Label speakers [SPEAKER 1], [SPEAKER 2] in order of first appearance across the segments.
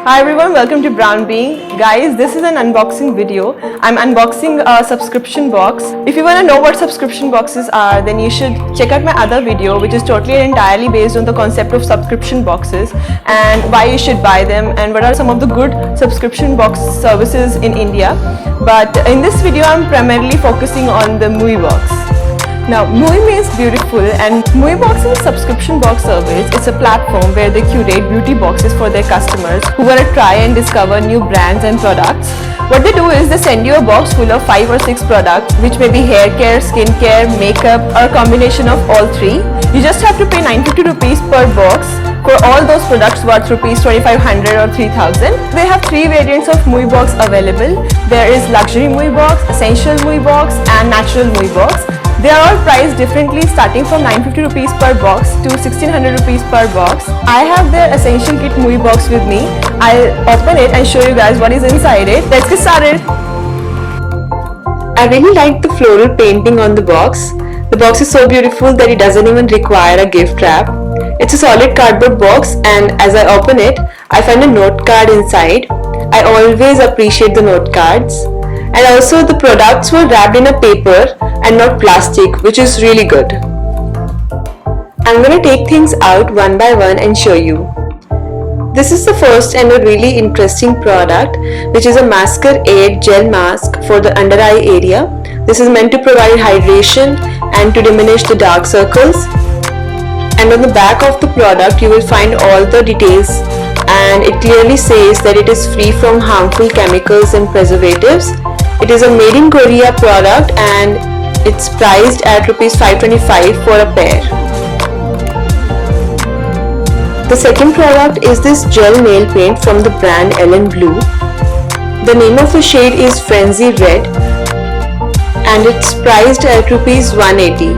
[SPEAKER 1] Hi everyone, welcome to Brown Bean. Guys, this is an unboxing video. I'm unboxing a subscription box. If you want to know what subscription boxes are, then you should check out my other video, which is totally and entirely based on the concept of subscription boxes and why you should buy them and what are some of the good subscription box services in India. But in this video, I'm primarily focusing on the Mui box. Now, Mui means beautiful, and Mui Box is a subscription box service. It's a platform where they curate beauty boxes for their customers who want to try and discover new brands and products. What they do is they send you a box full of 5 or 6 products, which may be hair care, skin care, makeup, or a combination of all three. You just have to pay 950 rupees per box for all those products worth rupees 2500 or 3000. They have 3 variants of Mui Box available. There is Luxury Mui Box, Essential Mui Box, and Natural Mui Box. They are all priced differently, starting from 950 rupees per box to 1600 rupees per box. I have their Essential Kit Mui Box with me. I'll open it and show you guys what is inside it. Let's get started. I really like the floral painting on the box. The box is so beautiful that it doesn't even require a gift wrap. It's a solid cardboard box, and as I open it, I find a note card inside. I always appreciate the note cards. And also the products were wrapped in a paper and not plastic, which is really good. I'm gonna take things out one by one and show you. This is the first and a really interesting product, which is a Masker Aid Gel Mask for the under eye area. This is meant to provide hydration and to diminish the dark circles. And on the back of the product you will find all the details, and it clearly says that it is free from harmful chemicals and preservatives. It is a made in Korea product and it's priced at rupees 525 for a pair. The second product is this gel nail paint from the brand Ellen Blue. The name of the shade is Frenzy Red and it's priced at rupees 180.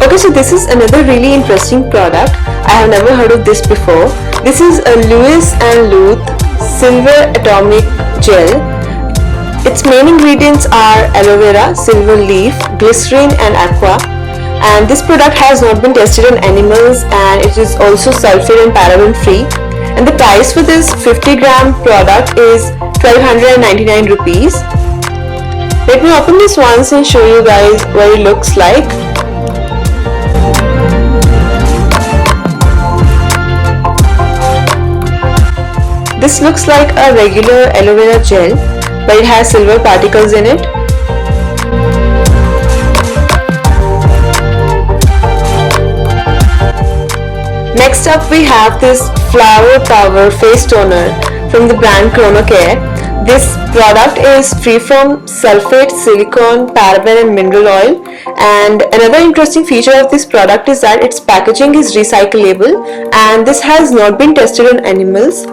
[SPEAKER 1] Okay, so this is another really interesting product. I have never heard of this before. This is a Louis & Luthe Silver Atomic Gel. Its main ingredients are aloe vera, silver leaf, glycerin and aqua, and this product has not been tested on animals and it is also sulfate and paraben free, and the price for this 50 gram product is 1299 rupees. Let me open this once and show you guys what it looks like. This looks like a regular aloe vera gel, but it has silver particles in it. Next up we have this Flower Power Face Toner from the brand Chronocare. This product is free from sulfate, silicone, paraben and mineral oil. And another interesting feature of this product is that its packaging is recyclable and this has not been tested on animals.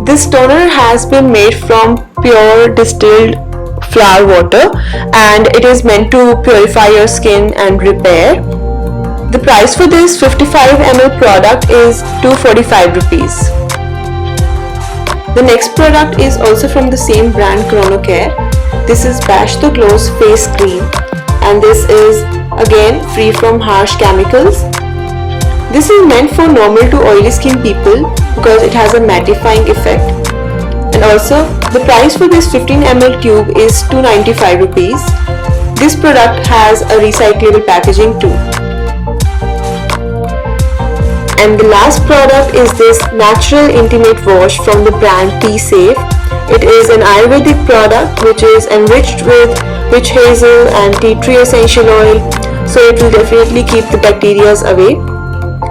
[SPEAKER 1] This toner has been made from pure distilled flower water and it is meant to purify your skin and repair. The price for this 55 ml product is 245 rupees. The next product is also from the same brand Chronocare. This is Bash the Glows Face Cream and this is again free from harsh chemicals. This is meant for normal to oily skin people because it has a mattifying effect. And also the price for this 15 ml tube is 295 rupees. This product has a recyclable packaging too. And the last product is this Natural Intimate Wash from the brand Tea Safe. It is an Ayurvedic product which is enriched with witch hazel and tea tree essential oil, so it will definitely keep the bacteria away.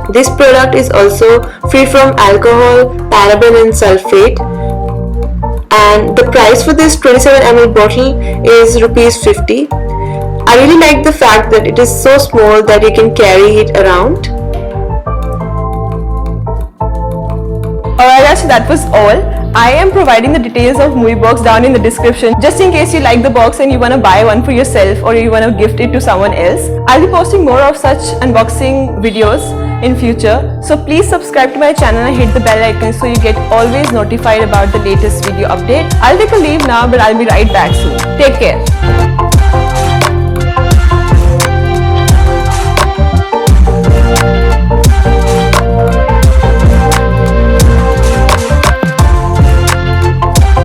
[SPEAKER 1] This product is also free from alcohol, paraben and sulfate, and the price for this 27 ml bottle is rupees 50. I really like the fact that it is so small that you can carry it around. Alright guys, so that was all. I am providing the details of Mui Box down in the description just in case you like the box and you want to buy one for yourself or you want to gift it to someone else. I'll be posting more of such unboxing videos in future, so please subscribe to my channel and hit the bell icon so you get always notified about the latest video update. I'll take a leave now, but I'll be right back soon. Take care.